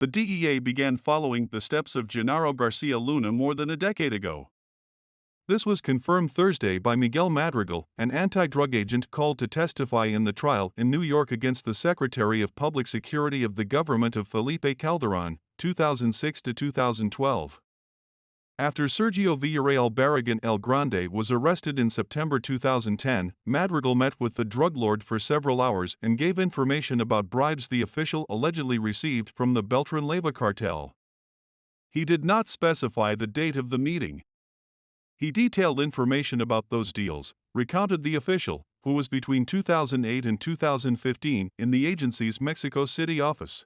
The DEA began following the steps of Genaro Garcia Luna more than a decade ago. This was confirmed Thursday by Miguel Madrigal, an anti-drug agent called to testify in the trial in New York against the Secretary of Public Security of the government of Felipe Calderón, 2006 to 2012. After Sergio Villarreal Barragan El Grande was arrested in September 2010, Madrigal met with the drug lord for several hours and gave information about bribes the official allegedly received from the Beltran-Leyva cartel. He did not specify the date of the meeting. He detailed information about those deals, recounted the official, who was between 2008 and 2015 in the agency's Mexico City office.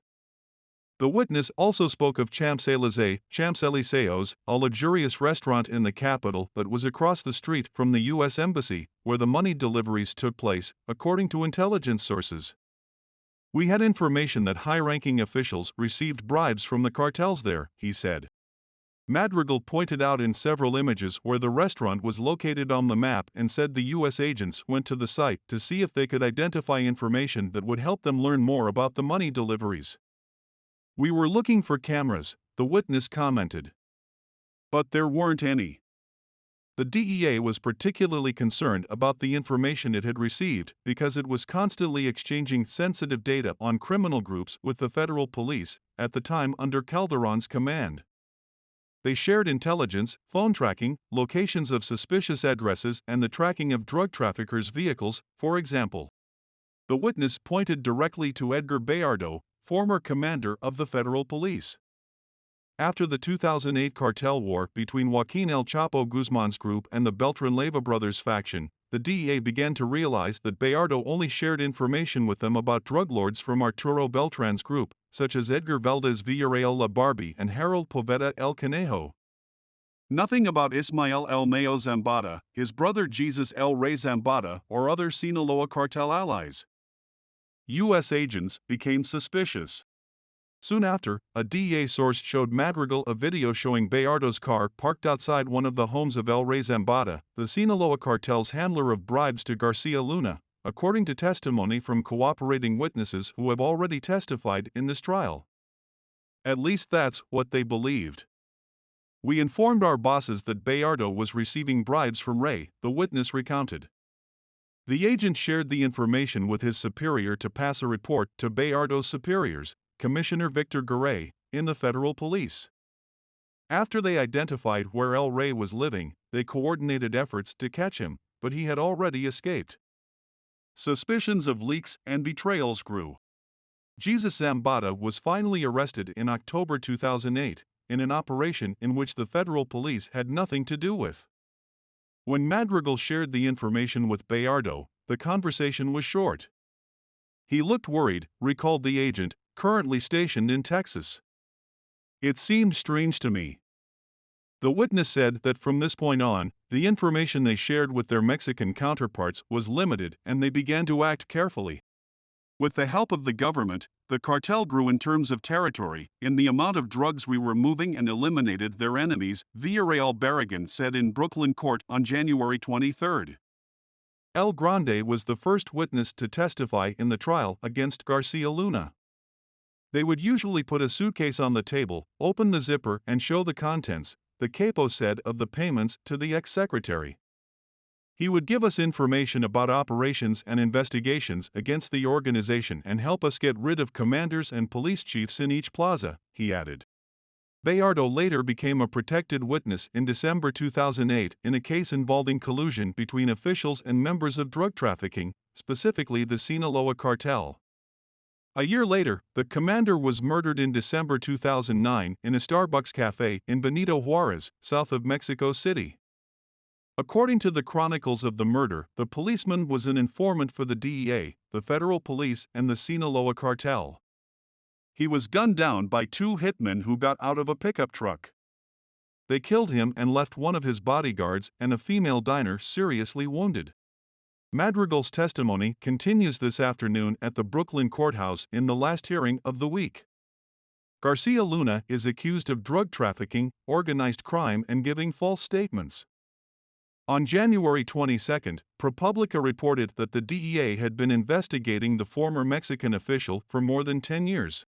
The witness also spoke of Champs-Élysées, a luxurious restaurant in the capital that was across the street from the U.S. Embassy, where the money deliveries took place, according to intelligence sources. We had information that high-ranking officials received bribes from the cartels there, he said. Madrigal pointed out in several images where the restaurant was located on the map and said the U.S. agents went to the site to see if they could identify information that would help them learn more about the money deliveries. We were looking for cameras, the witness commented. But there weren't any. The DEA was particularly concerned about the information it had received because it was constantly exchanging sensitive data on criminal groups with the federal police, at the time under Calderón's command. They shared intelligence, phone tracking, locations of suspicious addresses, and the tracking of drug traffickers' vehicles, for example. The witness pointed directly to Edgar Bayardo, former commander of the federal police. After the 2008 cartel war between Joaquin El Chapo Guzman's group and the Beltran-Leyva brothers faction, the DEA began to realize that Bayardo only shared information with them about drug lords from Arturo Beltran's group, such as Edgar Valdez Villarreal La Barbie and Harold Poveda El Conejo. Nothing about Ismael El Mayo Zambada, his brother Jesus El Rey Zambada, or other Sinaloa cartel allies. U.S. agents became suspicious. Soon after, a DEA source showed Madrigal a video showing Bayardo's car parked outside one of the homes of El Rey Zambada, the Sinaloa cartel's handler of bribes to Garcia Luna, according to testimony from cooperating witnesses who have already testified in this trial. At least that's what they believed. We informed our bosses that Bayardo was receiving bribes from Rey, the witness recounted. The agent shared the information with his superior to pass a report to Bayardo's superiors, Commissioner Victor Garay, in the federal police. After they identified where El Rey was living, they coordinated efforts to catch him, but he had already escaped. Suspicions of leaks and betrayals grew. Jesus Zambada was finally arrested in October 2008, in an operation in which the federal police had nothing to do with. When Madrigal shared the information with Bayardo, the conversation was short. He looked worried, recalled the agent, currently stationed in Texas. It seemed strange to me. The witness said that from this point on, the information they shared with their Mexican counterparts was limited and they began to act carefully. With the help of the government, the cartel grew in terms of territory, in the amount of drugs we were moving and eliminated their enemies, Villarreal Barragan said in Brooklyn court on January 23. El Grande was the first witness to testify in the trial against Garcia Luna. They would usually put a suitcase on the table, open the zipper and show the contents, the capo said of the payments to the ex-secretary. He would give us information about operations and investigations against the organization and help us get rid of commanders and police chiefs in each plaza, he added. Bayardo later became a protected witness in December 2008 in a case involving collusion between officials and members of drug trafficking, specifically the Sinaloa cartel. A year later, the commander was murdered in December 2009 in a Starbucks cafe in Benito Juarez, south of Mexico City. According to the chronicles of the murder, the policeman was an informant for the DEA, the federal police, and the Sinaloa cartel. He was gunned down by two hitmen who got out of a pickup truck. They killed him and left one of his bodyguards and a female diner seriously wounded. Madrigal's testimony continues this afternoon at the Brooklyn courthouse in the last hearing of the week. Garcia Luna is accused of drug trafficking, organized crime, and giving false statements. On January 22, ProPublica reported that the DEA had been investigating the former Mexican official for more than 10 years.